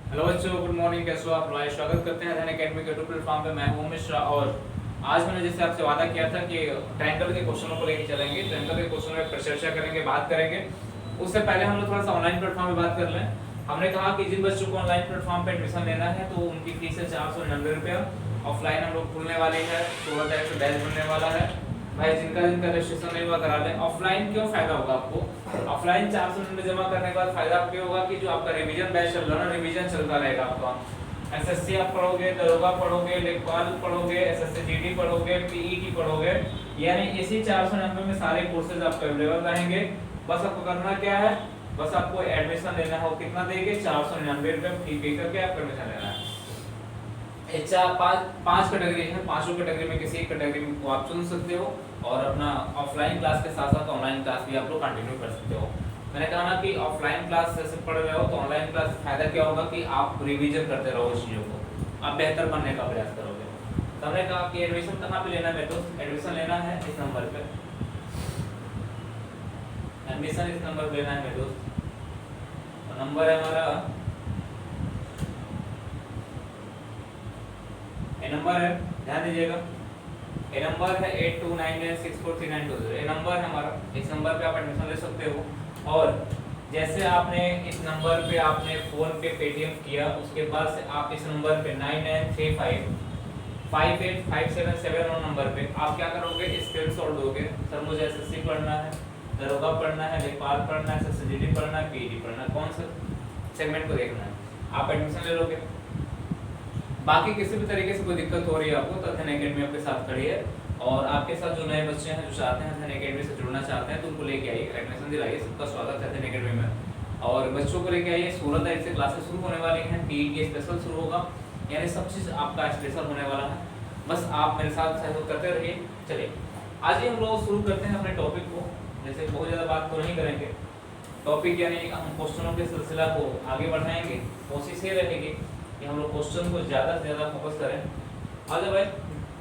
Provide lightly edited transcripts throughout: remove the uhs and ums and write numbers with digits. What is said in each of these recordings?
Hello बच्चों, good morning. कैसे हो आप लोग? स्वागत करते हैं अध्ययन एकेडमी के यूट्यूब प्लेटफॉर्म पे। मैं हूं मिश्रा और आज मैंने जैसे आपसे वादा किया था कि ट्रायंगल के क्वेश्चनों को लेकर चलेंगे। ट्रायंगल के क्वेश्चनों पर चर्चा करेंगे, बात करेंगे। उससे पहले हम लोग थोड़ा सा ऑनलाइन प्लेटफॉर्म पे बात कर लें। हमने कहा कि जिन बच्चों को ऑनलाइन प्लेटफॉर्म पे एडमिशन लेना है तो उनकी फीस है 499 रुपया। ऑफलाइन हम लोग खुलने वाली है, 16 तारीख से बैच बनने वाला है। भाई जिनका रजिस्ट्रेशन नहीं हुआ करा लें। ऑफलाइन क्यों फायदा होगा आपको? ऑफलाइन 499 जमा करने के बाद फायदा आपको ये होगा कि जो आपका रिवीजन बैच चल रहा है ना, रिवीजन चलता रहेगा आपका। एसएससी आप पढ़ोगे, दरोगा पढ़ोगे, लेखपाल पढ़ोगे, एसएससी जीडी पढ़ोगे, पीईटी पढ़ोगे, यानी इसी 499 में सारे कोर्सेज आपको अवेलेबल रहेंगे। बस आपको करना क्या है, बस आपको एडमिशन लेना हो। कितना देंगे? 499 रुपये फी पे करके आपको एडमिशन लेना है। पांच कैटेगरी है, पांचों कैटेगरी में किसी एक कैटेगरी को आप चुन सकते हो और अपना ऑफलाइन क्लास के साथ साथ ऑनलाइन क्लास भी आप लोग कंटिन्यू कर सकते हो। मैंने कहा ना कि ऑफलाइन क्लास जैसे पढ़ रहे हो तो ऑनलाइन क्लास से फायदा क्या होगा कि आप रिवीजन करते रहो उस चीज़ों को, आप बेहतर बनने का प्रयास करोगे। तो हमने कहा कि एडमिशन कहाँ पे लेना है मेरे दोस्त? एडमिशन लेना है इस नंबर पे। एडमिशन इस नंबर पे लेना है मेरे दोस्त। नंबर है हमारा, ये नंबर है, ध्यान दीजिएगा। ये नंबर है 8299643920। ये नंबर है हमारा। इस नंबर पे आप एडमिशन ले सकते हो। और जैसे आपने इस नंबर पे आपने फोन पे पेटीएम किया, उसके बाद से आप इस नंबर पे 9935585777 नंबर पे आप क्या करोगे? स्क्रीनशॉट दोगे। सर मुझे एसएससी पढ़ना है, दरोगा पढ़ना है, लेखपाल पढ़ना है, एसएससी पढ़ना है, पीईटी पढ़ना है, कौन सा सेगमेंट को देखना है, आप एडमिशन ले लोगे। बाकी किसी भी तरीके से कोई दिक्कत हो रही है आपको तो अध्ययन एकेडमी आपके साथ खड़ी है। और आपके साथ जो नए बच्चे हैं जो चाहते हैं अध्ययन एकेडमी से जुड़ना चाहते हैं तो उनको लेके आइए, एडमिशन दिलाइए। सबका स्वागत है अध्ययन एकेडमी में। और बच्चों को लेके आइए। 16 तारीख से क्लासेस शुरू होने वाली हैं। पीईटी स्पेशल शुरू होगा, यानी सब चीज़ आपका स्पेशल होने वाला है। बस आप मेरे साथ सहयोग करते रहिए। चलिए आज ही हम लोग शुरू करते हैं अपने टॉपिक को। जैसे बहुत ज़्यादा बात तो नहीं करेंगे, टॉपिक यानी हम क्वेश्चनों के सिलसिला को आगे बढ़ाएंगे। कोशिश ये रहेगी कि हम लोग क्वेश्चन को ज़्यादा से ज़्यादा फोकस करें। आज भाई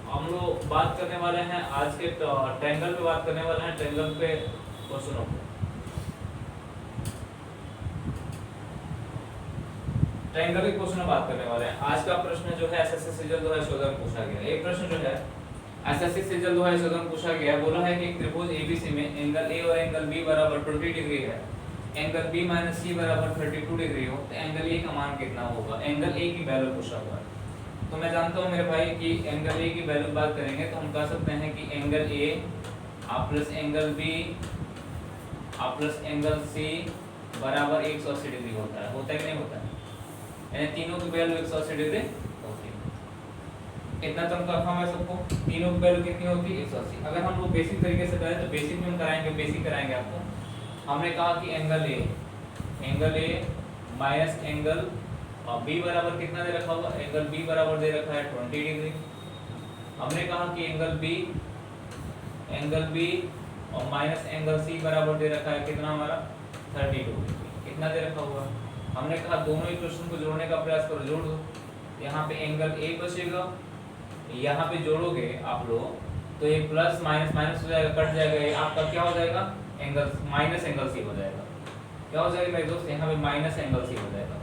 हम लोग बात करने वाले हैं आज के ट्रायंगल पे, बात करने वाले हैं ट्रायंगल पे क्वेश्चनों पे। ट्रायंगल के क्वेश्चन में बात करने वाले हैं। आज का प्रश्न जो है एसएससी सीजन 2014 में पूछा गया। एक प्रश्न जो है एसएससी सीजन 2014 में पूछा गया, बोला है कि एक त्रिभुज एबीसी में एंगल ए और एंगल बी बराबर 20 डिग्री है, एंगल B माइनस C बराबर 32 डिग्री हो तो एंगल A का मान कितना होगा? एंगल A की वैल्यू पूछा हुआ है। तो मैं जानता हूँ मेरे भाई कि एंगल A की वैल्यू बात करेंगे तो हम कह सकते हैं कि एंगल A आप प्लस एंगल B आप प्लस एंगल C बराबर 180 डिग्री होता है। होता है कि नहीं होता है? यानी तीनों की वैल्यू 180 डिग्री होती है। इतना तो कंफर्म है सबको? तीनों की वैल्यू कितनी होती है? 180। अगर हम लोग बेसिक तरीके से करें तो बेसिक में हम कराएंगे, बेसिक कराएंगे आपको। हमने कहा कि angle A minus angle B बराबर कितना दे रखा हुआ? एंगल बी बराबर दे रखा है 20 डिग्री। हमने कहा कि एंगल बी और माइनस एंगल सी बराबर दे रखा है कितना हमारा? 32 डिग्री। कितना दे रखा हुआ? हमने कहा दोनों इक्वेशन को जोड़ने का प्रयास करो, जोड़ दो। यहाँ पे एंगल ए बचेगा, यहाँ पे जोड़ोगे आप लोग तो ये प्लस माइनस माइनस हो जाएगा, कट जाएगा। ये आपका क्या हो जाएगा? एंगल माइनस एंगल सी हो जाएगा। क्या हो जाएगा मेरे दोस्त? यहाँ पे माइनस एंगल सी हो जाएगा।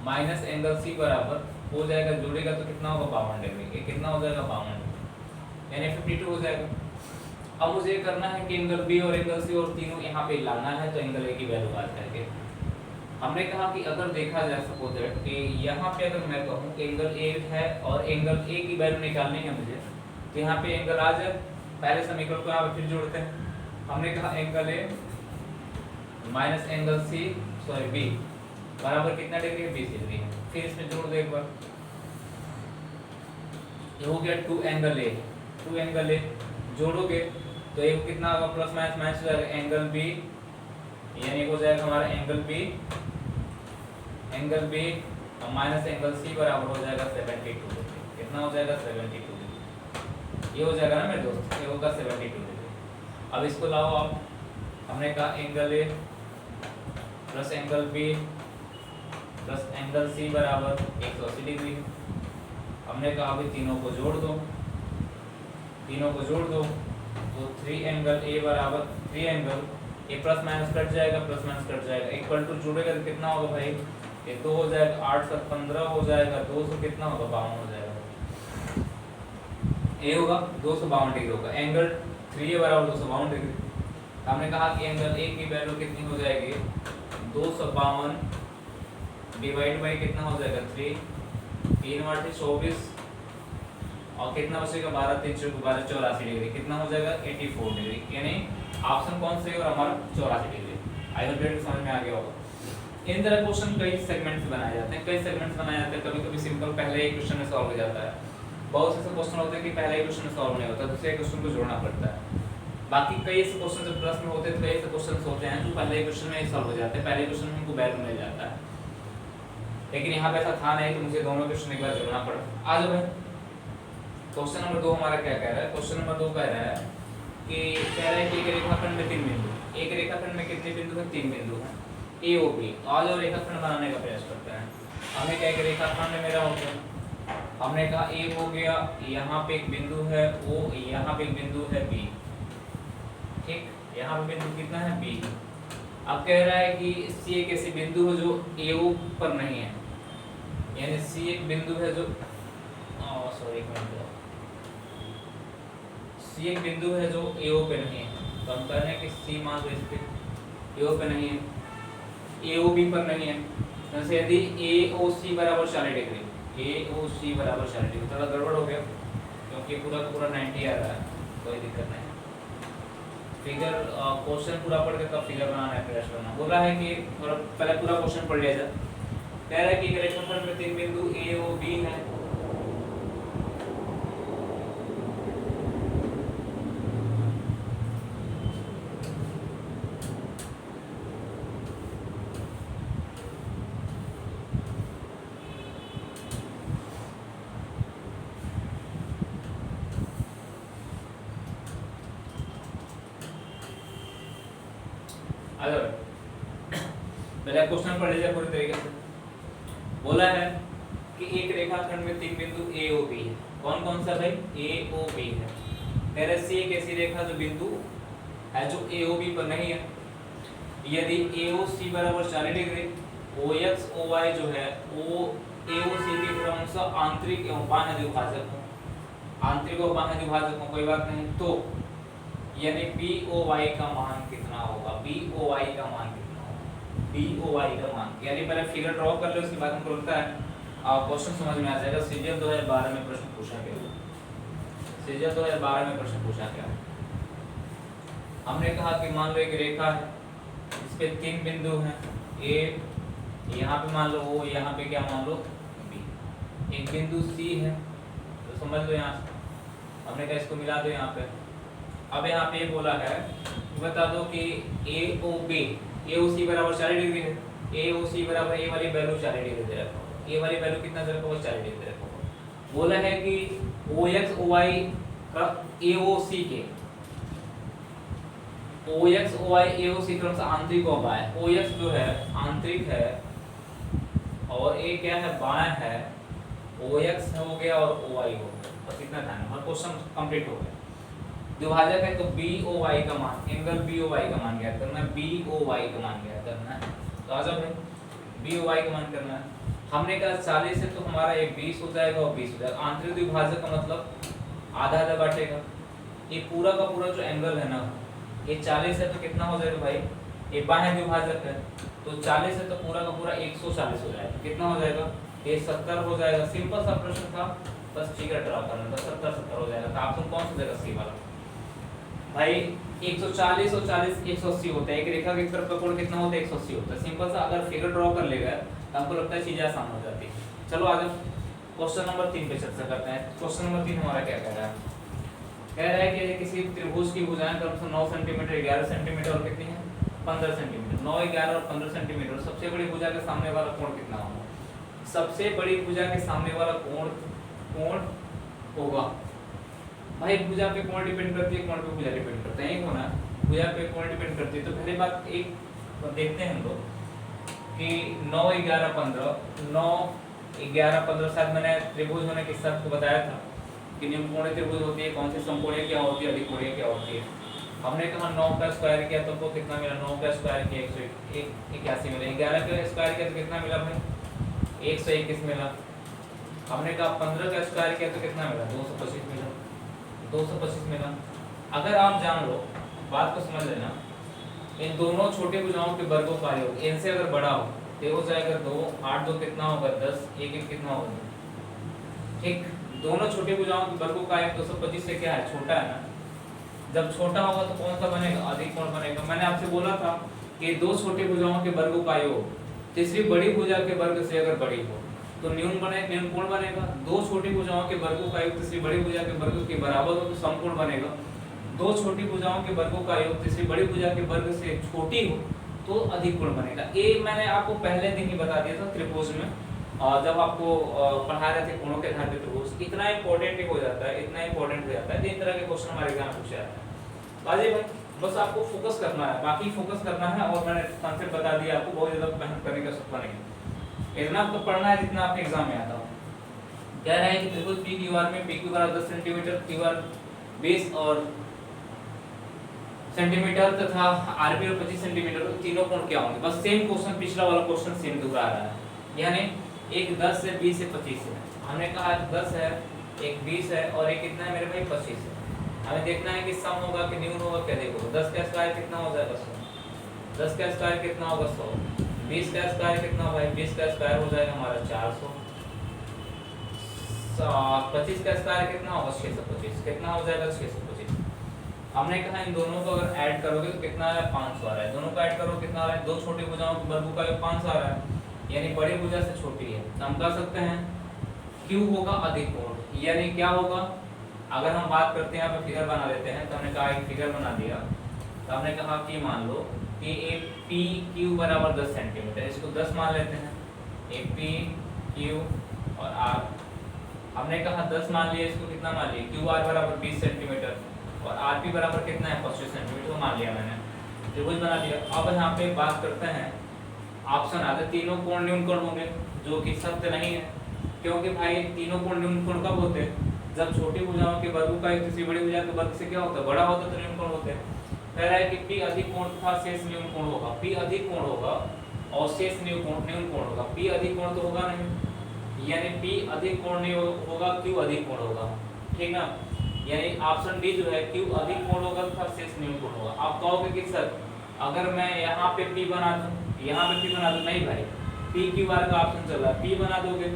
माइनस एंगल सी बराबर हो जाएगा, जोड़ेगा तो कितना होगा? 52 डिग्री। ये कितना हो जाएगा? 52 डिग्री, यानी 52 हो जाएगा। अब मुझे ये करना है कि एंगल बी और एंगल सी और तीनों यहाँ पे लाना है, तो एंगल ए की वैल्यू बात करके हमने कहा कि अगर देखा जाए सपोज दैट कि यहाँ पे अगर मैं कहूँ एंगल ए है और एंगल ए की वैल्यू निकालनी है मुझे, तो यहाँ पे एंगल आ जाए। पहले समीकरण को यहाँ फिर जोड़ते हैं। हमने कहा angle A minus angle C sorry B बराबर कितना डिग्री है? 20 डिग्री है। फिर इसमें जोड़ दो एक बार, ये हो गया 2 एंगल ए जोड़ोगे तो ये कितना होगा? प्लस माइनस माइनस हो जाएगा। एंगल बी यानी हो जाएगा हमारा एंगल बी और माइनस एंगल सी बराबर हो जाएगा 72 डिग्री। कितना हो जाएगा? 72 डिग्री। ये हो जाएगा ना मेरे दोस्त, ये होगा 72 डिग्री। अब इसको लाओ आप। हमने कहा angle A plus angle B plus angle C बराबर 180 डिग्री। हमने कहा अभी तीनों को जोड़ दो तो 3 एंगल ए बराबर 3 angle A plus minus cut जाएगा, इक्वल टू जोड़ेगा तो कितना होगा भाई? ये 2 हो जाएगा, 8 7 15 हो जाएगा, 200 कितना होगा, 52 हो जाएगा। ए होगा 252 डिग्री होगा। एंगल 3A बराबर 252 डिग्री। हमने कहा कि एंगल ए की वैल्यू कितनी हो जाएगी, 252 डिवाइड बाई कितना हो जाएगा 3, 3 8 24 और कितना बचेगा 12 3 12 84 डिग्री, कितना हो जाएगा 84 डिग्री। यानी ऑप्शन कौन सा है और हमारा 84 डिग्री। आई होप डेट समझ में आ गया होगा। इन तरह क्वेश्चन कई सेगमेंट्स बनाए जाते हैं, कई सेगमेंट्स बनाए जाते हैं। कभी कभी सिंपल पहले एक क्वेश्चन में सॉल्व हो जाता है, बहुत से क्वेश्चन होते हैं कि पहले एक क्वेश्चन में सॉल्व नहीं होता, दूसरे क्वेश्चन को जोड़ना पड़ता है। बाकी कई ऐसे क्वेश्चन जब प्रश्न होते हैं तो कई ऐसे क्वेश्चन होते हैं जो पहले क्वेश्चन में ही सॉल्व हो जाते हैं, पहले क्वेश्चन में हमको वैल्यू मिल जाता है। लेकिन यहाँ पे ऐसा था नहीं तो मुझे दोनों क्वेश्चन एक बार जोड़ना पड़ा। आ जाओ भाई, क्वेश्चन नंबर 2 हमारा क्या कह रहा है। क्वेश्चन नंबर 2 कह रहा है कि एक रेखाखंड में 3 बिंदु, एक रेखाखंड में कितने बिंदु हैं, 3 बिंदु हैं ए ओ बी। आज और रेखाखंड बनाने का प्रयास करते हैं। हमने क्या, एक रेखाखंड मेरा हो गया, हमने कहा ए हो गया, यहाँ पे एक बिंदु है ओ, यहाँ पे एक बिंदु है बी, ठीक, यहाँ पे बिंदु कितना है बी। अब कह रहा है कि सी एक ऐसी बिंदु है जो ए ओ पर नहीं है, यानी सी एक बिंदु है जो सी एक बिंदु है जो ए ओ पे नहीं है। तो हम कह रहे हैं कि सी मान लो इस पे ए ओ पे नहीं है, ए ओ बी पर नहीं है। जैसे यदि ए ओ सी बराबर 40 डिग्री, ए ओ सी बराबर 40 डिग्री, थोड़ा गड़बड़ हो गया क्योंकि पूरा पूरा 90 आ रहा है, कोई दिक्कत नहीं। फिगर क्वेश्चन पूरा पढ़ के तब फिगर बनाना है, प्रयास करना। बोल रहा है कि थोड़ा पहले पूरा क्वेश्चन पढ़ लिया जाए। कह रहा है कि एक रेखाखंड में 3 बिंदु ए ओ बी है। पहले क्वेश्चन पढ़ लीजिए पूरी तरीके से। बोला है कि एक रेखाखंड में 3 बिंदु ए ओ बी है। कौन कौन सा भाई, ए ओ बी है। मेरे सी एक ऐसी रेखा जो बिंदु है जो ए ओ बी पर नहीं है। यदि ए ओ सी बराबर 40 डिग्री, ओ एक्स ओ वाई जो है वो ए ओ सी के क्रमशः आंतरिक एवं बाह्य द्विभाजक हो, आंतरिक और बाह्य द्विभाजक हो, कोई बात नहीं। तो यानी बी ओ वाई का मान कितना होगा, बी ओ वाई का मान कितना होगा, बी ओ वाई का मान। यानी पहले फिगर ड्रॉ कर लो, उसके बाद हमको लगता है क्वेश्चन समझ में आ जाएगा। सीजीएल 2012 में प्रश्न पूछा गया, सीजीएल 2012 में प्रश्न पूछा गया। हमने कहा कि मान लो एक रेखा है, इस पे 3 बिंदु हैं, ए यहाँ पे मान लो ओ, यहाँ पे क्या मान लो बी, एक बिंदु सी है तो समझ लो यहाँ से हमने कहा इसको मिला दो यहाँ पे। अब यहाँ पे बोला है बता दो कि ए ओ बी, ए ओ सी बराबर 40 डिग्री है, ए ओ सी बराबर ए वाली वैल्यू 40 डिग्री दे रखा होगा, ए वाली वैल्यू कितना दे रखा होगा 40 डिग्री दे रखा होगा। बोला है कि ओ एक्स ओ वाई का ए ओ सी के, ओ एक्स ओ वाई ए ओ सी क्रम से आंतरिक और बाह्य, ओ एक्स जो है आंतरिक है और ए क्या है बाह्य है, ओ एक्स हो गया और ओ वाई हो गया, बस इतना ध्यान रखना। क्वेश्चन कंप्लीट हो गया। विभाजक है तो बी ओ वाई का मान, एंगल बी ओ वाई का मान ज्ञात करना है, बी ओ वाई का मान ज्ञात करना है। तो आ जाओ भाई बी ओ वाई का मान करना है। हमने कहा 40 से तो हमारा ये 20 हो जाएगा और 20 हो जाएगा। आंतरिक विभाजक का मतलब आधा आधा बांटेगा। ये पूरा का पूरा जो एंगल है ना, ये 40 है तो कितना हो जाएगा भाई, ये बाह्य विभाजक है तो 40 है तो पूरा का पूरा 140 हो जाएगा। कितना हो जाएगा, ये 70 हो जाएगा। सिंपल सा प्रश्न था, बस फिगर ड्रा करना था, 70 हो जाएगा। तो ऑप्शन कौन सा देगा, सी वाला। भाई 140 और 40 180 होता है, एक रेखा की तरफ का कोण कितना होता है 180 होता है। सिंपल सा अगर फिगर ड्रॉ कर लेगा तो हमको लगता है चीजें आसान हो जाती है। चलो आज क्वेश्चन नंबर 3 पे चर्चा करते हैं। क्वेश्चन नंबर 3 हमारा क्या कह रहा है, कह रहा है कि किसी त्रिभुज की भुजाएं क्रमशः 9 सेंटीमीटर 11 सेंटीमीटर और कितनी है 15 सेंटीमीटर। 9 11 और 15 सेंटीमीटर। सबसे बड़ी भुजा के सामने वाला कोण कितना होगा, सबसे बड़ी भुजा के सामने वाला कोण होगा। भाई भुजा पे कोण डिपेंड करती है, कोण पे भुजा डिपेंड करता है, एक होना भुजा पे कोण डिपेंड करती है। तो पहले बात एक देखते हैं हम लोग कि 9 11 15, 9 11 15 शायद मैंने त्रिभुज होने के शर्त को बताया था कि निम्नकोणीय त्रिभुज होती है, कौन सी समकोणीय क्या होती है, अधिकोणीय क्या होती है। हमने कहा 9 का स्क्वायर किया तो हमको कितना मिला, 9 का स्क्वायर किया 181 मिला, 11 का स्क्वायर किया तो कितना मिला भाई 121 मिला। हमने कहा 15 का स्क्वायर किया तो कितना मिला, 225 मिला, 225 मिला। अगर आप जान लो, बात को समझ लेना, इन दोनों छोटे भुजाओं के वर्गों का योग इनसे अगर बड़ा हो तो हो जाएगा 2, 8 2 कितना होगा 10, 1 1 कितना होगा, ठीक। दोनों छोटे भुजाओं के वर्गों का योग 225 से क्या है, छोटा है ना। जब छोटा होगा तो कौन सा बनेगा, अधिक कोण बनेगा। मैंने आपसे बोला था कि दो छोटे भुजाओं के वर्गों का योग तीसरी बड़ी भुजा के वर्ग से अगर बड़ी हो तो न्यून कोण बनेगा। दो छोटी भुजाओं के वर्गों का योग तीसरी बड़ी भुजा के वर्ग के बराबर हो तो समकोण बनेगा। दो छोटी भुजाओं के वर्गों का योग तीसरी बड़ी भुजा के वर्ग से छोटी हो तो अधिक कोण बनेगा। ये मैंने आपको पहले दिन ही बता दिया था त्रिभुज में, जब आपको पढ़ा रहे थे कोणों के आधार पे त्रिभुज। इतना इंपॉर्टेंट हो जाता है, इतना इंपॉर्टेंट हो जाता है। इस तरह के क्वेश्चन हमारे एग्जाम में पूछे जाते हैं। बाजी भाई बस आपको फोकस करना है, बाकी फोकस करना है। और मैंने कॉन्सेप्ट बता दिया आपको, बहुत ज्यादा मेहनत करने की आवश्यकता नहीं। इतना आपको पढ़ना है जितना आपके एग्जाम में आता हो। कह रहा है कि त्रिभुज पी क्यू आर में P Q R 10 centimetre, Q R 20 और सेंटीमीटर तथा आर पी 25 सेंटीमीटर, तीनों कोण क्या होंगे। बस सेम क्वेश्चन, पिछला वाला क्वेश्चन सेम दोहरा रहा है। यानी एक 10 है, 20 से 25 है। हमने कहा 10 है, एक 20 है और एक कितना है मेरे भाई 25 है। हमें देखना है कि सम होगा कि न्यून होगा क्या। देखो 10 का स्क्वायर कितना हो जाएगा 100, 10 का स्क्वायर कितना होगा 100, 20 का स्क्वायर कितना भाई 20 का स्क्वायर हो जाएगा हमारा 400, 25 का स्क्वायर कितना होगा 625, कितना हो जाएगा 625। हमने कहा इन दोनों को अगर ऐड करोगे तो कितना आ रहा है 500 आ रहा है। दोनों को ऐड करो कितना आ रहा है, दो छोटी भुजाओं के वर्गों का योग 500 आ रहा है, यानी बड़ी भुजा से छोटी है। तो हम कह सकते हैं Q होगा अधिक कोण। यानी क्या होगा, अगर हम बात करते हैं यहाँ पे फिगर बना लेते हैं। तो हमने कहा एक फिगर बना दिया। तो हमने कहा कि मान लो कि एक पी क्यू बराबर 10 सेंटीमीटर, इसको 10 मान लेते हैं। एक पी क्यू और आर, हमने कहा 10 मान लिया, इसको कितना मान लिया, क्यू आर बराबर 20 सेंटीमीटर और आर पी बराबर कितना है 25 सेंटीमीटर मान लिया मैंने, त्रिभुज बना दिया। अब यहाँ पे बात करते हैं, ऑप्शन आते तीनों कोण न्यून कोण होंगे, जो कि सत्य नहीं है। क्योंकि भाई तीनों कोण न्यून कोण कब होते हैं, जब छोटी भुजाओं के वर्गों का एक तीसरी बड़ी भुजा के वर्ग से क्या होता है, बड़ा होता है तो न्यून कोण होते हैं। कह रहा है कि P अधिक कोण तथा शेष न्यून कोण होगा। P अधिक कोण होगा और शेष न्यून कोण होगा। P अधिक कोण तो होगा नहीं, यानी P अधिक कोण नहीं होगा, Q अधिक कोण होगा, ठीक ना। यानी ऑप्शन डी जो है Q अधिक कोण होगा तथा शेष न्यून कोण होगा। आप कहोगे कि सर अगर मैं यहाँ पे P बना दूं, यहाँ पे P बना दूं, नहीं भाई, P Q R का ऑप्शन चल रहा है, P बना दोगे,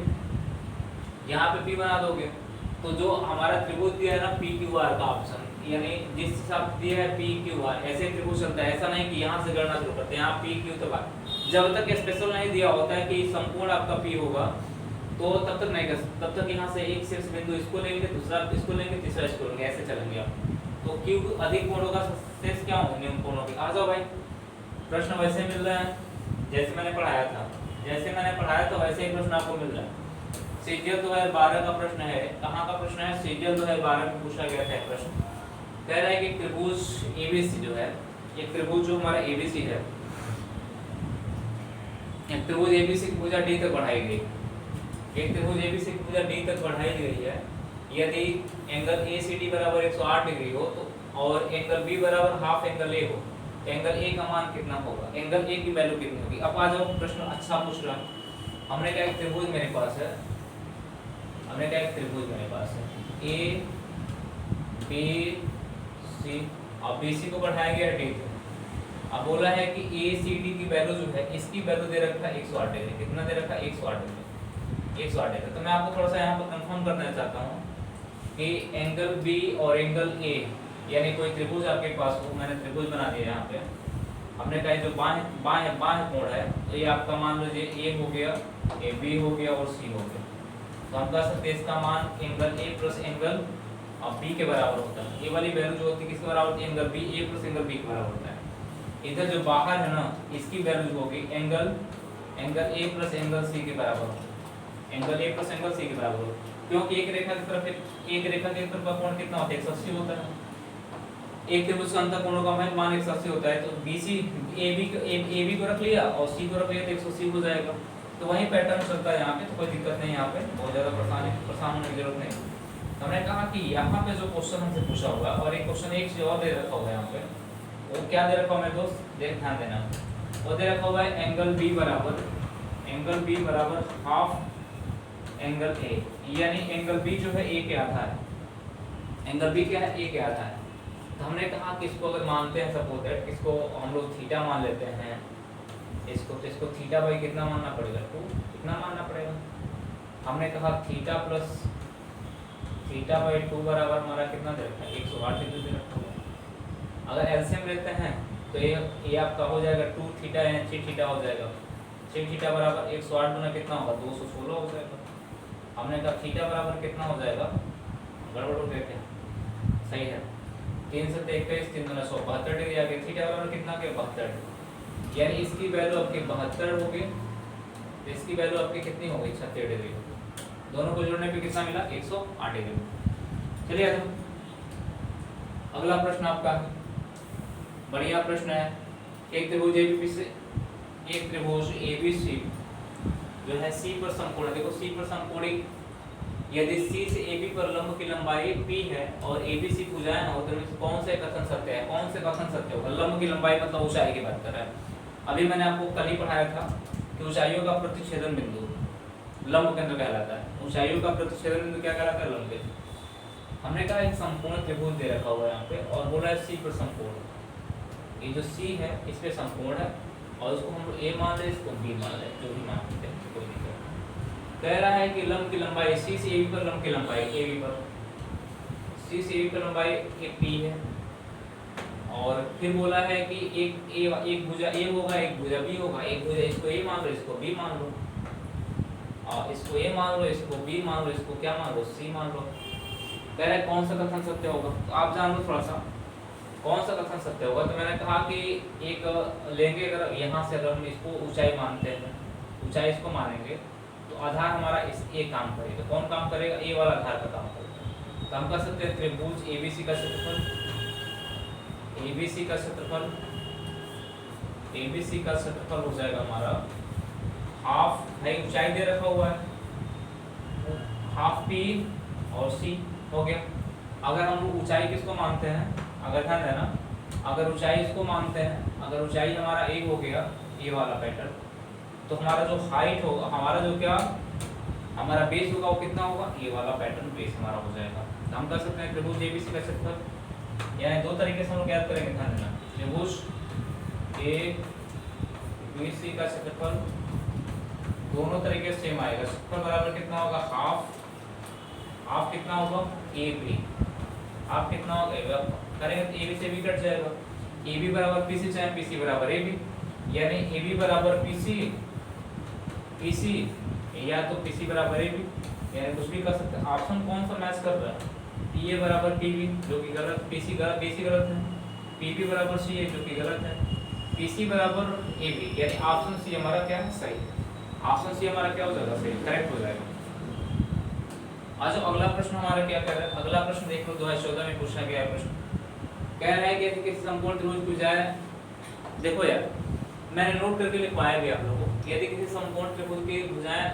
यहाँ पे P बना दोगे तो जो हमारा त्रिभुज दिया है ना पी क्यू आर का ऑप्शन, यानी जिस हिसाब से दिया है पी क्यू आर, ऐसे त्रिभुज चलता है। ऐसा नहीं कि यहाँ से गणना शुरू करते हैं, यहाँ पी क्यू तक जब तक स्पेशल नहीं दिया होता है कि संपूर्ण आपका पी होगा तो तब तक नहीं कर, तब तक यहाँ से एक शीर्ष बिंदु इसको लेंगे, दूसरा इसको लेंगे, तीसरा इसको लेंगे, ऐसे चलेंगे आप। तो क्यू अधिक कोण होगा, शेष क्या होंगे न्यून कोण होंगे। आ जाओ भाई, प्रश्न वैसे मिल रहे हैं जैसे मैंने पढ़ाया था, जैसे मैंने पढ़ाया था वैसे ही प्रश्न आपको मिल रहा है। सीजीएल 2012 का प्रश्न है, कहाँ का प्रश्न है, सीजीएल 2012 में पूछा गया था प्रश्न। कह रहा है कि त्रिभुज एबीसी जो है, ये त्रिभुज जो हमारा एबीसी है, एक त्रिभुज एबीसी की भुजा डी तक बढ़ाई गई, एक त्रिभुज एबीसी की भुजा डी तक बढ़ाई गई है। यदि एंगल एसीडी बराबर 108 डिग्री हो तो और एंगल बी बराबर हाफ एंगल ए हो, तो एंगल ए का मान कितना होगा, एंगल ए की वैल्यू कितनी होगी। अब आ जाओ, प्रश्न अच्छा पूछ रहा है। हमने कहा एक त्रिभुज मेरे पास है, हमने कहा एक त्रिभुज मेरे पास है ए बी सी, अब बी सी को बढ़ाया गया डी तक। अब बोला है कि ए सी डी की वैल्यू जो है, इसकी वैल्यू दे रखा है 108 डिग्री। कितना दे रखा है 108 डिग्री, 108 डिग्री। तो मैं आपको थोड़ा सा यहाँ पर कंफर्म करना चाहता हूँ कि एंगल बी और एंगल ए, यानी कोई त्रिभुज आपके पास हो, मैंने त्रिभुज बना दिया यहाँ पे। हमने कहा जो बाएं कोण है, तो ये आपका मान लीजिए ए हो गया, ए बी हो गया और सी हो गया। तो हम कह सकते हैं इसका मान angle A plus angle B के बराबर होता है। ये वाली वैल्यू जो होती है किसके बराबर होती है, एंगल बी ए प्लस एंगल बी के बराबर होता है। इधर जो बाहर है ना, इसकी वैल्यू होगी angle A plus angle C के बराबर, angle A plus angle C के बराबर, क्योंकि एक रेखा की तरफ का कोण कितना होता है 180 होता है। एक त्रिभुज का अंतः कोणों का मान 180 होता है। तो बीसी ए बी को रख लिया और सी को रख लिया तो 180 हो जाएगा। तो वही पैटर्न चलता है यहाँ पे, तो कोई दिक्कत नहीं, यहाँ पे बहुत ज़्यादा परेशान होने की जरूरत नहीं। हमने कहा कि यहाँ पे जो क्वेश्चन हमसे पूछा होगा, और एक क्वेश्चन एक से और दे रखा होगा यहाँ पे, वो क्या दे रखा होगा मेरे दोस्त, देख ध्यान देना। वो दे रखा होगा एंगल बी बराबर एंगल बी बराबर हाफ एंगल ए, यानी एंगल बी जो है ए के आधा है, एंगल बी क्या है, ए के आधा है। तो हमने कहा कि इसको अगर मानते हैं सपोज दैट इसको हम लोग थीटा मान लेते हैं इसको, तो इसको थीटा बाई कितना मानना पड़ेगा, 2 कितना मानना पड़ेगा। हमने कहा थीटा प्लस थीटा बाई 2 बराबर हमारा कितना दे रखा है, 108 डिग्री दे रखा है। अगर एलसीएम लेते हैं तो ये आपका हो जाएगा 2 थीटा यानी 3 थीटा हो जाएगा, 3 थीटा बराबर 108 गुना कितना होगा, 216 हो जाएगा। हमने कहा थीटा बराबर कितना हो जाएगा, गड़बड़ हो गया क्या, सही है, 3 से 21 3 गुना 100 72 डिग्री आ गया। थीटा बराबर कितना के 72, यानी इसकी वैल्यू आपकी 72 होगी, तो इसकी वैल्यू आपकी कितनी होगी 36 डिग्री होगी। दोनों को जोड़ने पे कितना मिला 108 डिग्री। चलिए अगला प्रश्न आपका बढ़िया प्रश्न है। एक त्रिभुज एबीसी से एक त्रिभुज एबीसी जो है सी पर समकोण, देखो सी पर समकोणी यदि सी से एबी पर लंब की लंबाई p है और एबीसी भुजाएं हो तो इनमें कौन से कथन सत्य है, कौन से कथन सत्य होगा। लंब की लंबाई मतलब ऊंचाई की बात कर रहा है। अभी मैंने आपको कल ही पढ़ाया था कि ऊंचाइयों का प्रतिच्छेदन बिंदु लंब केंद्र कहलाता है। ऊंचाइयों का प्रतिच्छेदन बिंदु क्या कहलाता है, लंब केंद्र। हमने कहा एक संपूर्ण त्रिभुज दे रखा हुआ है यहाँ पे और बोला है सी पर समकोण, ये जो सी है इस पे समकोण है और उसको हम लोग ए मान ले, इसको बी मान ले, जो भी मान लेते हैं कोई दिक्कत। कह रहा है कि लंब की लंबाई सी से एबी पर, लंब की लंबाई एबी पर सी से एबी पर लंबाई एक पी है और फिर बोला है कि एक भुजा ए होगा, एक भुजा बी होगा, एक भुजा इसको ए मान लो, इसको बी मान लो, और इसको ए मान लो, इसको बी मान लो, इसको क्या मान लो, सी मान लो। कह रहा है कौन सा कथन सत्य होगा, तो आप जान लो थोड़ा सा कौन सा कथन सत्य होगा। तो मैंने कहा कि एक लेंगे, अगर यहाँ से अगर हम इसको ऊंचाई मानते हैं, ऊंचाई इसको मानेंगे तो आधार हमारा इस ए काम करेगा। कौन काम करेगा, ए वाला आधार का काम करेगा। तो हम कह सकते हैं त्रिभुज एबीसी का क्षेत्रफल, एबीसी का क्षेत्रफल, एबीसी का क्षेत्रफल हो जाएगा हमारा हाफ, भाई ऊंचाई दे रखा हुआ है हाफ पी और सी हो गया। अगर हम लोग ऊंचाई किसको मानते हैं, अगर ध्यान देना, अगर ऊंचाई इसको मानते हैं, अगर ऊंचाई हमारा ए हो गया, ए वाला पैटर्न, तो हमारा जो हाइट होगा, हमारा जो क्या हमारा बेस होगा वो कितना होगा, ए वाला पैटर्न बेस हमारा हो जाएगा। तो हम कर सकते हैं त्रिभुज एबीसी का क्षेत्रफल, यानी दो तरीके से हम लोग याद करेंगे, ध्यान देना, त्रिभुज एबीसी का क्षेत्रफल दोनों तरीके से सेम आएगा। क्षेत्रफल बराबर कितना होगा, हाफ कितना होगा ए बी, हाफ कितना होगा, करेंगे तो ए बी से भी कट जाएगा, ए बी बराबर पी सी चाहे पी सी बराबर ए बी, यानी ए बी बराबर पी सी या तो पी सी बराबर ए बी, यानी कुछ भी कर सकते हैं। ऑप्शन कौन सा मैच कर रहा है, पी ए बराबर पी बी जो कि गलत, पी सी गलत है, पी बी बराबर सी ए जो कि गलत है, पी सी बराबर ए बी, यानी ऑप्शन सी हमारा क्या है, सही। ऑप्शन सी हमारा क्या हो जाएगा, सही, करेक्ट हो जाएगा। आज अगला प्रश्न हमारा क्या कह रहा है, अगला प्रश्न देख लो 2014 में पूछा गया प्रश्न। कह रहा है कि यदि किसी समकोण त्रिभुज की भुजाएं, देखो यार मैंने नोट करके लिखवाया भी आप लोगों को, यदि किसी समकोण त्रिभुज की भुजाएं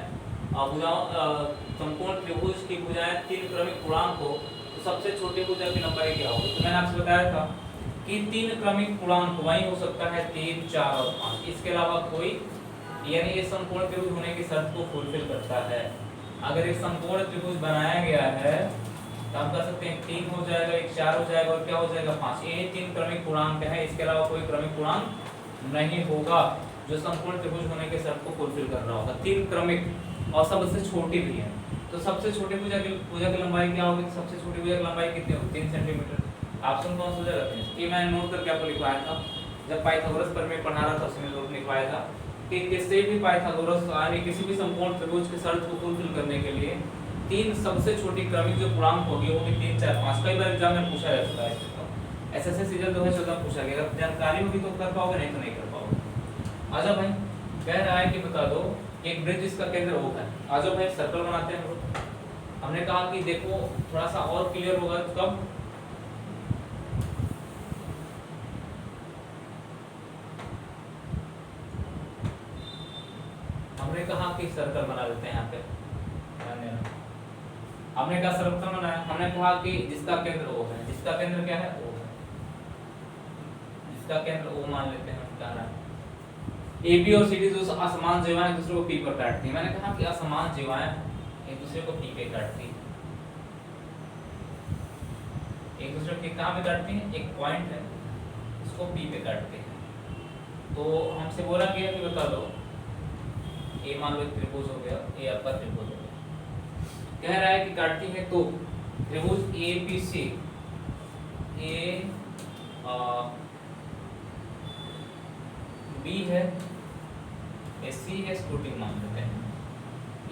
समकोण त्रिभुज की भुजाएं 3 क्रमिक पूर्णांक हो तो सबसे छोटी भुजा की लंबाई क्या होगी। तो मैंने आपसे बताया था कि 3 क्रमिक पूर्णांक वही हो सकता है 3, 4 और 5, इसके अलावा कोई, यानी ये समकोण त्रिभुज होने की शर्त को फुलफिल करता है। अगर एक समकोण त्रिभुज बनाया गया है तो हम कह सकते हैं 3 हो जाएगा, एक 4 हो जाएगा और क्या हो जाएगा 5, ये 3 क्रमिक पूर्णांक है, इसके अलावा कोई क्रमिक पूर्णांक नहीं होगा जो समकोण त्रिभुज होने के शर्त को फुलफिल कर रहा होगा। 3 क्रमिक और सबसे छोटी भी है, तो सबसे छोटी भुजा की लंबाई क्या होगी, सबसे छोटी भुजा की लंबाई कितनी होगी, 3 सेंटीमीटर। ऑप्शन कौन सा हो जाएगा, 3। ये मैंने नोट करके आपको लिखवाया था, जब पाइथागोरस पर मैं पढ़ा रहा था उसमें नोट लिखवाया था कि किसी भी पाइथागोरस यानी किसी भी समकोण त्रिभुज की शर्त को फुलफिल करने के लिए 3 सबसे छोटी क्रमिक जो पूर्णांक होगी वो भी 3, 4, 5। कई बार एग्जाम में पूछा जा चुका है, एसएससी सीजन 2014 पूछा गया, अगर जानकारी होगी तो कर पाओगे, नहीं तो नहीं कर पाओगे। आजा भाई, कह रहा है कि बता दो एक ब्रिज जिसका केंद्र O है। आजा भाई सर्कल बनाते हैं हम लोग। हमने कहा कि देखो थोड़ा सा और क्लियर होगा कब, हमने कहा कि सर्कल बना देते हैं यहाँ पे, हमने कहा सर्कल बनाया, हमने कहा कि जिसका केंद्र O है, जिसका केंद्र क्या है O है, जिसका केंद्र O मान लेते हैं हम, कह रहा है ए बी और सी डी जो असमान जीवाएं एक दूसरे को पी पर काटती हैं। मैंने कहा कि असमान जीवाएं एक दूसरे को पी पे काटती हैं, एक दूसरे के कहाँ पे काटती हैं, एक पॉइंट है इसको पी पे काटते हैं। तो हमसे बोला गया कि बता दो, ए मान लो एक त्रिभुज हो गया, ए आपका त्रिभुज हो गया, कह रहा है कि काटती है तो त्रिभुज A B C, A B है, ए सी है, स्कूटी मान लेते हैं,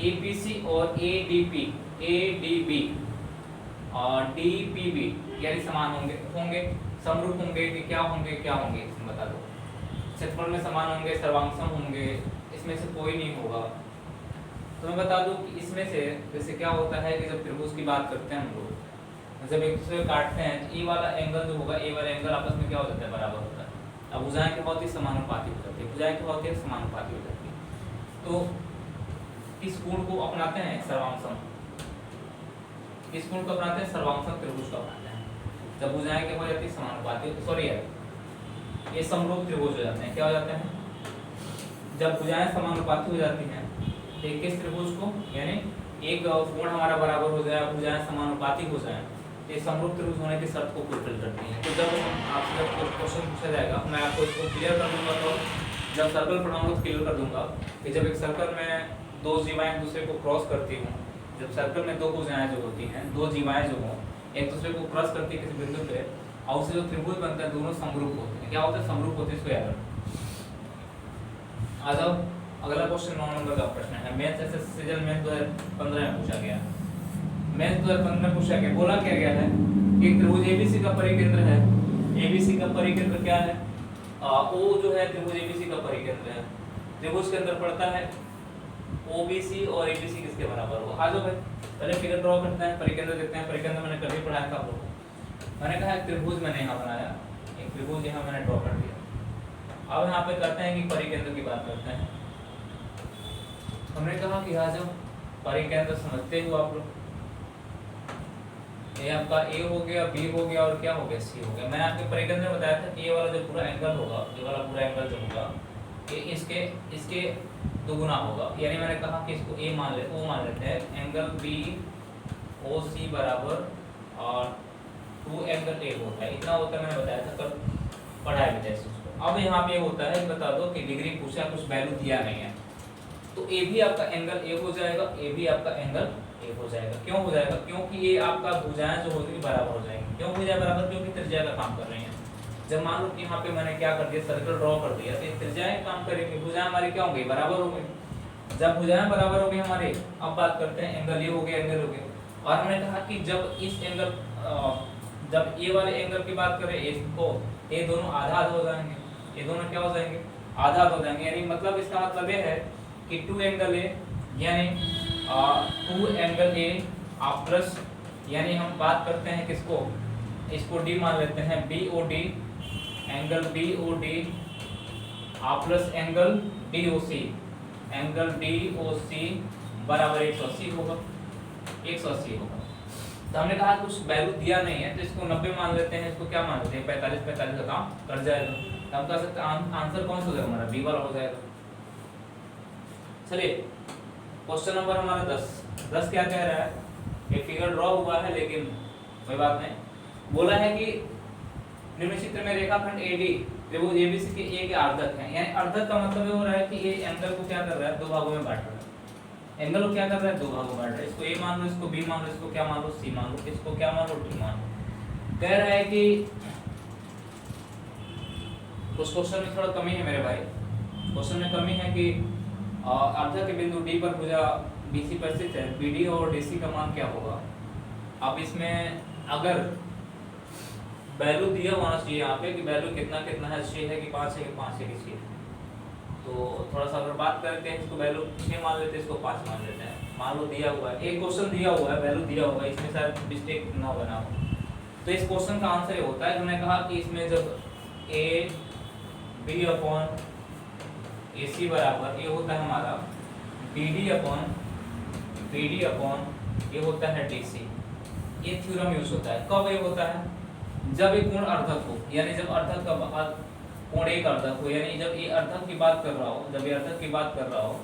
ए बी सी और ए डी बी और डी पी बी यानी समान होंगे समरूप होंगे कि क्या होंगे इसमें बता दो। क्षेत्रफल में समान होंगे, सर्वांगसम होंगे, इसमें से कोई नहीं होगा। तो मैं बता दूं कि इसमें से जैसे क्या होता है कि जब त्रिभुज की बात करते हैं हम लोग, जब एक दूसरे को काटते हैं, ए वाला एंगल जो होगा, ए वाला एंगल आपस में क्या हो जाता है, बराबर होता है। अब भुजाएं के बहुत ही समानुपाती हो जाती है, भुजाएं के बहुत ही समानुपाती हो जाती है। तो इस गुण को अपनाते हैं सर्वांगसम, इस गुण को अपनाते हैं सर्वांगसम त्रिभुज को अपनाते हैं। जब भुजाएं क्या हो जाती है, समानुपाती, सॉरी यार ये समरूप त्रिभुज हो जाते हैं। क्या हो जाते हैं, जब भुजाएं समानुपाती हो जाती हैं तो किस त्रिभुज को, यानी एक कोण हमारा बराबर हो जाए, भुजाएं समानुपाती हो जाए, तो ये समरूप त्रिभुज होने की शर्त को फुलफिल करती हैं। तो जब आपसे जब क्वेश्चन पूछा जाएगा, मैं आपको इसको क्लियर कर दूंगा। तो जब सर्कल पढ़ाऊंगा तो क्लियर कर दूंगा कि जब एक सर्कल में दो जीवाएं एक दूसरे को क्रॉस करती हूँ, जब सर्कल में दो भुजाएं जो होती हैं, दो जीवाएं जो हों एक दूसरे को क्रॉस करती है किसी बिंदु पे, और उससे जो त्रिभुज बनता है दोनों समरूप होते हैं। क्या होता है, समरूप होते हैं। इसको याद रखो। आ जाओ, अगला क्वेश्चन 9 नंबर का प्रश्न है, मैथ्स एसएससी सीजन में 2015 में पूछा गया। मैथ्स 2015 में पूछा गया, बोला क्या गया है कि त्रिभुज एबीसी का परिकेंद्र है। एबीसी का परिकेंद्र क्या है, ओ जो है त्रिभुज एबीसी का परिकेंद्र है। त्रिभुज के अंदर पड़ता है ओबीसी और एबीसी किसके बराबर होगा। आ जाओ भाई, पहले फिगर ड्रॉ करते हैं, परिकेंद्र देखते हैं। परिकेंद्र मैंने कभी पढ़ाया था आप लोगों को, मैंने कहा एक त्रिभुज मैंने यहाँ बनाया, एक त्रिभुज यहाँ मैंने ड्रॉ कर दिया। अब यहाँ पे करते हैं कि परिकेंद्र की बात करते हैं। हमने कहा कि आ जाओ परिकेंद्र समझते हो आप लोग, ये आपका ए हो गया, बी हो गया और क्या हो गया, सी हो गया। मैंने आपके परिकेंद्र में बताया था कि ये वाला जो पूरा एंगल होगा, ये वाला पूरा एंगल जो होगा ये इसके दोगुना होगा। यानी मैंने कहा कि इसको ए मान लेते हैं, एंगल बी ओ सी बराबर और 2 एंगल ए होता है, इतना होता है। मैंने बताया था कल पढ़ाया भी था इसको। अब यहाँ पे होता है, बता दो कि डिग्री पूछा, कुछ वैल्यू दिया नहीं है, तो ए भी आपका एंगल ए हो जाएगा, ए भी आपका एंगल ए हो जाएगा। क्यों हो जाएगा, क्योंकि ये आपका भुजाएं जो होगी बराबर हो जाएंगी। क्यों भुजाएं बराबर, क्योंकि त्रिज्या का काम कर रही हैं। जब मान लो कि यहाँ पे मैंने क्या कर दिया, सर्कल ड्रॉ कर दिया, तो त्रिज्याएं काम करेंगी, भुजाएं हमारी क्या होंगी, बराबर हो गई। जब भुजाएं बराबर हो गई हमारे, अब बात करते हैं एंगल ये हो गया, एंगल हो गया। और हमने कहा कि जब इस एंगल, जब ये वाले एंगल की बात करें, इसको ये दोनों आधा आधा हो जाएंगे, ये दोनों क्या हो जाएंगे, आधा आधा हो जाएंगे। यानी मतलब इसका मतलब ये है कि 2 एंगल ए, यानी 2 एंगल ए आप प्लस, यानी हम बात करते हैं किसको, इसको डी मान लेते हैं, B O D, angle B O D आप plus angle D O C, angle D O C बराबर 180 होगा, 180 होगा। तो हमने कहा कुछ वैल्यू दिया नहीं है, तो इसको 90 मान लेते हैं, इसको क्या मान लेते हैं, 45 का काम कर जाएगा। तो हम कह सकते हैं आंसर कौन सा हो जाएगा हमारा, बी वाला हो जाएगा। चलिए क्वेश्चन नंबर हमारा 10 क्या कह रहा है, ये फिगर ड्रॉ हुआ है लेकिन कोई बात नहीं। बोला है कि निम्न चित्र में रेखाखंड एडी त्रिभुज एबीसी के ए के आर्धक हैं। यानी आर्धक का मतलब ये हो रहा है कि ये एंगल को क्या कर रहा है, दो भागों में बांट रहा है। एंगल को क्या कर रहा है, दो भागों में बांट रहा है। इसको ए मान लो, इसको बी मान लो, इसको क्या मान लो, सी मान लो, इसको क्या मान लो, डी मान लो। कह रहा है कि उस क्वेश्चन में थोड़ा कमी है मेरे भाई, क्वेश्चन में कमी है कि आर्धक के बिंदु डी पर भुजा बीसी पर स्थित है, बीडी और डीसी का मान क्या होगा। अब इसमें अगर वैल्यू दिया होना चाहिए यहाँ पे कि वैल्यू कितना कितना है, 6 है कि 5 है कि 5 है कि 6 है। तो थोड़ा सा अगर बात करते हैं, इसको वैल्यू 6 मान लेते हैं, इसको 5 मान लेते हैं। मान लो दिया हुआ है, एक क्वेश्चन दिया हुआ है, वैल्यू दिया होगा, इसमें शायद मिस्टेक ना बना हो। तो इस क्वेश्चन का आंसर ये होता है, हमने कहा कि इसमें जब ए बी अपॉन ए सी बराबर ये होता है हमारा बी डी अपॉन ये होता है डी सी। ये थ्योरम यूज होता है, कब ये होता है, जब एक कोण अर्धक हो, यानी जब अर्धक का कोण एक अर्धक हो, यानी जब ये अर्धक की बात कर रहा हो, जब ये अर्धक की बात कर रहा हो,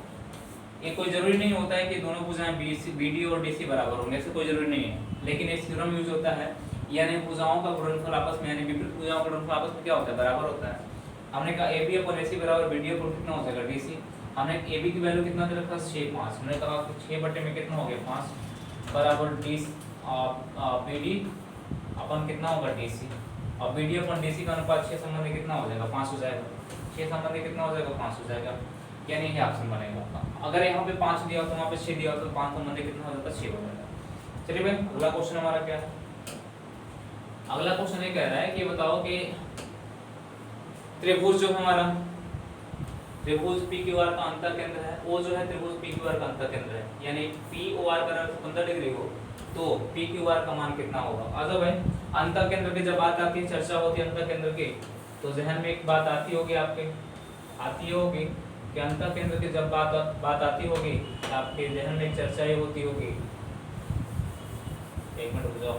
ये कोई जरूरी नहीं होता है कि दोनों भुजाएं BD और DC बराबर होंगे, ऐसे कोई जरूरी नहीं है, लेकिन एक थ्योरम यूज होता है, यानी भुजाओं का गुणनफल आपस में, यानी विपरीत भुजाओं का गुणनफल आपस में क्या होता है, बराबर होता है। हमने कहा AB अपॉन AC बराबर BD अपॉन कितना हो जाएगा DC। हमने AB की वैल्यू कितना दे रखा 6 5, हमने कहा कि 6 बटे में कितना हो गया 5 बराबर BD अपन कितना होगा DC, और BD अपॉन DC का अनुपात 6 संबंधी कितना हो जाएगा 5 हो जाएगा, 6 संबंधी कितना हो जाएगा 5 हो जाएगा, यानी ये ऑप्शन बनेगा आपका। अगर यहाँ पे 5 दिया तो वहाँ पे 6 दिया तो 5 संबंधी कितना हो जाता 6 हो जाएगा। चलिए भाई अगला क्वेश्चन हमारा क्या है, अगला क्वेश्चन ये कह रहा है कि बताओ कि त्रिभुज जो हमारा त्रिभुज PQR का अंतःकेंद्र है, वो जो है त्रिभुज PQR का अंतःकेंद्र है, यानी POR बराबर 15 डिग्री हो तो PQR का मान कितना होगा। अगर भाई अंतःकेंद्र की जब बात आती है, चर्चा होती है अंतःकेंद्र की, तो जहन में एक बात आती होगी आपके, आती होगी कि अंतःकेंद्र की जब बात आती होगी आपके जहन में चर्चा ये होती होगी। एक मिनट रुक जाओ,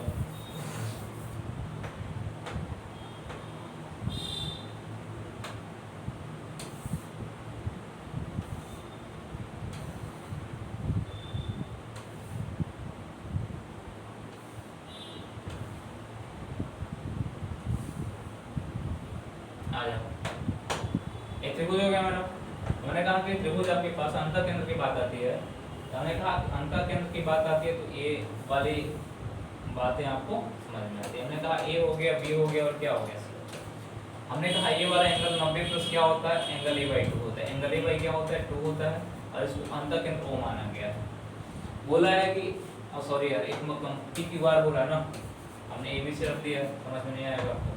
आ जाओ। एक त्रिभुज हो गया मेरा, मैंने कहा कि त्रिभुज आपके पास अंतःकेंद्र की बात आती है, हमने कहा अंतःकेंद्र की बात आती है तो ये वाली बातें आपको समझ में आती है। हमने कहा A हो गया, B हो गया और क्या हो गया C। हमने कहा ये वाला एंगल 90 प्लस क्या होता है, एंगल A/2 होता है, एंगल A/क्या होता है 2 होता है, और इसको अंतःकेंद्र O माना गया है। बोला है कि सॉरी यार, एक मतलब PQR बोला है ना, हमने AB से रख दिया, समझ में नहीं आएगा आपको।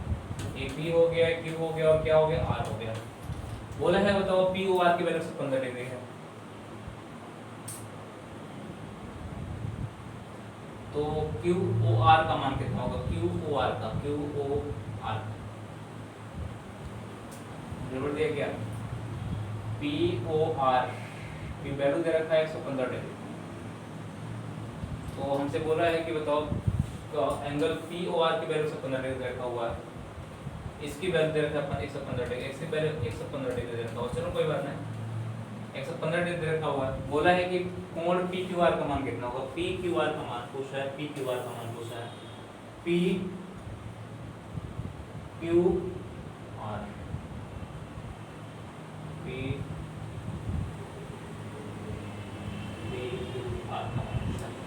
एक P हो गया, एक Q हो गया और क्या हो गया R हो गया। बोला है बताओ POR की वैल्यू 15 डिग्री है, तो QOR का मान कितना होगा, QOR जरूर दिया क्या, POR की वैल्यू दे रखा है 115 डिग्री, तो हमसे बोला है कि बताओ तो एंगल POR की वैल्यू 115 डिग्री रखा हुआ है, इसकी वैल्यू दे रखा है अपन 115 डिग्री, इसकी वैल्यू 115 डिग्री दे रखा हुआ, चलो कोई बात नहीं, 115 डिग्री दे रखा हुआ है। बोला है कि कोण PQR का मान कितना होगा, PQR का मान पूछा है, PQR का मान पूछा है, PQR का मान पूछा है।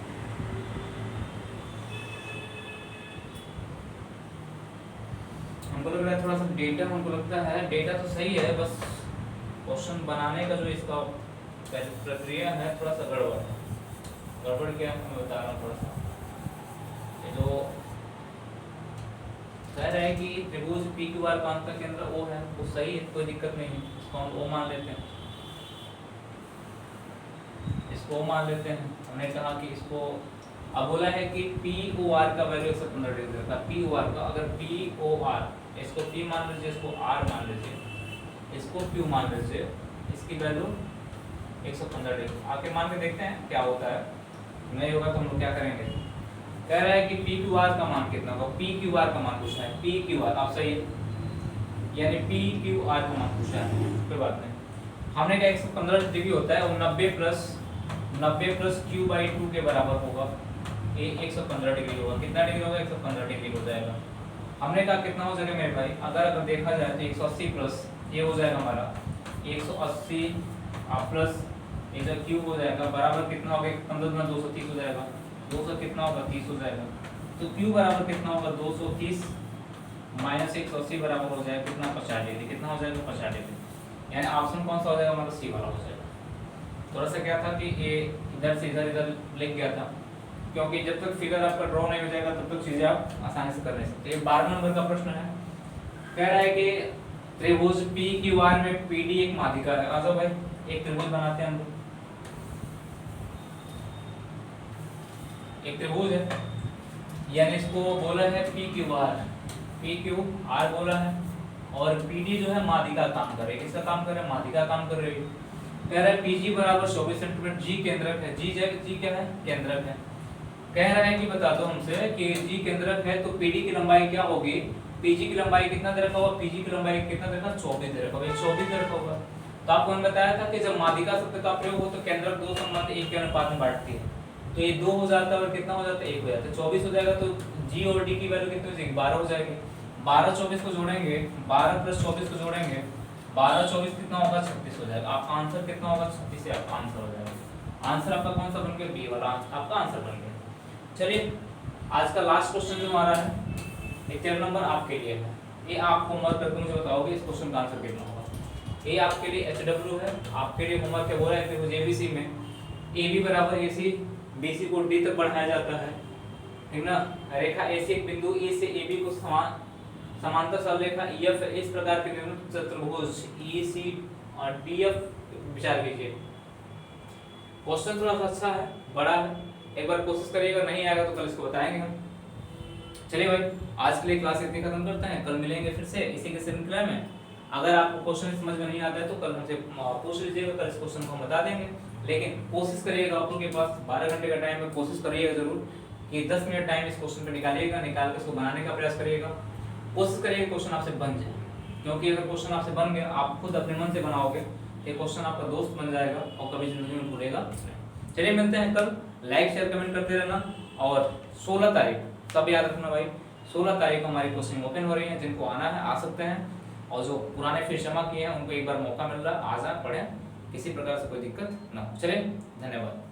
हमको लग रहा है थोड़ा सा डेटा, हमको लगता है डेटा तो सही है, बस क्वेश्चन बनाने का जो इसका प्रक्रिया है थोड़ा सा गड़बड़ है। गड़बड़ क्या है मैं बता रहा हूँ थोड़ा सा। ये जो कह रहा है कि त्रिभुज PQR का अंतःकेंद्र O है, वो सही है, कोई दिक्कत नहीं है, इसको हम O मान लेते हैं, इसको O मान लेते हैं। हमने कहा कि इसको अब बोला है कि POR का वैल्यू 115 डिग्री था, POR का, अगर POR इसको P मान लीजिए, इसको R मान लीजिए, इसको Q मान लीजिए, इसकी वैल्यू 115 डिग्री आके मान के देखते हैं क्या होता है। नहीं होगा तो हम लोग क्या करेंगे, कह रहा है कि PQR का मान कितना होगा, PQR का मान पूछा है, PQR आप सही है, यानी PQR का मान पूछा है, कोई बात नहीं। हमने कहा 115 डिग्री होता है और 90 प्लस Q/2 के बराबर होगा, ये 115 डिग्री होगा। कितना डिग्री होगा, 115 डिग्री हो जाएगा। हमने कहा कितना हो जाएगा मेरे भाई, अगर देखा जाए तो 180 प्लस ये हो जाएगा हमारा 180 प्लस इधर क्यूब हो जाएगा, बराबर कितना होगा, 15 गुना 230 हो जाएगा, 200 कितना होगा 30 हो जाएगा, तो क्यू बराबर कितना होगा 230 माइनस 180 बराबर हो जाएगा कितना 50 डिग्री, कितना हो जाएगा 50 डिग्री, यानी ऑप्शन कौन सा हो जाएगा हमारा सी वाला हो जाएगा। थोड़ा सा क्या था कि ये इधर से इधर लिख गया था, क्योंकि जब तक फिगर आपका ड्रॉ नहीं हो जाएगा तब तक चीजें आप आसानी से कर नहीं सकते। ये 12 नंबर का प्रश्न है, कह रहा है कि त्रिभुज PQR में PD एक माध्यिका है। आ जाओ भाई एक त्रिभुज बनाते हैं हम लोग, एक त्रिभुज है, यानी इसको बोला है PQR बोला है, और PD जो है माध्यिका काम कर रही है, किसका काम कर रहा है, माध्यिका काम कर रही है। कह रहा है PG बराबर 24 सेंटीमीटर, G केंद्रक है, G क्या है, केंद्रक है। कह रहा है कि बता दो हमसे कि G केंद्रक है तो PD की लंबाई क्या होगी, पीजी की लंबाई कितना दे रखा हुआ, पीजी की लंबाई कितना दे रखा, 24 दे रखा हुआ, 24 दे रखा हुआ। तो आपको मैंने बताया था कि जब माध्यिका शब्द का प्रयोग हो तो केंद्रक दो संबंध एक के अनुपात में बांटती है। तो ये 2 हो जाता है और कितना हो जाता है, 1 हो जाता है, 24 हो जाएगा। तो जी और डी की वैल्यू कितनी हो जाएगी, 12 हो जाएगी। 12 24 को जोड़ेंगे, 12 प्लस 24 को जोड़ेंगे, 12 24 कितना होगा, 36 हो जाएगा। आपका आंसर कितना होगा, 36 से आपका आंसर हो जाएगा। आंसर आपका कौन सा बन गया, बी वाला आपका आंसर बन गया। चलिए आज का लास्ट क्वेश्चन जो हमारा है 13 नंबर आपके लिए है। ये आप होमवर्क करके मुझे बताओगे इस क्वेश्चन का आंसर कितना होगा। ये आपके लिए HW है, आपके लिए होमवर्क है, बोला है कि जेबीसी में AB बराबर AC, BC को D तक बढ़ाया जाता है, ठीक ना। रेखा A से एक बिंदु A से AB को समांतर सरल रेखा EF है। इस प्रकार के निम्न चतुर्भुज EC और DF विचार कीजिए। क्वेश्चन थोड़ा सा अच्छा है, बड़ा है, एक बार कोशिश करिएगा, नहीं आएगा तो कल इसको बताएंगे हम। चलिए भाई आज के लिए क्लास इतनी खत्म करते हैं, कल मिलेंगे फिर से इसी के श्रृंखला में। अगर आपको क्वेश्चन समझ में नहीं आता है तो कल हमसे पूछ लीजिएगा, कल इस क्वेश्चन को हम बता देंगे। लेकिन कोशिश करिएगा, आप लोगों के पास 12 घंटे का टाइम है, कोशिश करिएगा जरूर कि 10 मिनट टाइम इस क्वेश्चन पे निकालिएगा, निकाल के इसको बनाने का प्रयास करिएगा। कोशिश करिएगा क्वेश्चन आपसे बन जाए, क्योंकि अगर क्वेश्चन आपसे बन गया, आप खुद अपने मन से बनाओगे, ये क्वेश्चन आपका दोस्त बन जाएगा और कभी जिंदगी में भूलेगा नहीं। चलिए मिलते हैं कल, लाइक शेयर कमेंट करते रहना। और 16 तारीख सब याद रखना भाई, 16 तारीख को हमारी कोचिंग ओपन हो रही है, जिनको आना है आ सकते हैं, और जो पुराने फीस जमा किए हैं उनको एक बार मौका मिल रहा है, आ जाए, पढ़ें, किसी प्रकार से कोई दिक्कत ना हो। चलिए धन्यवाद।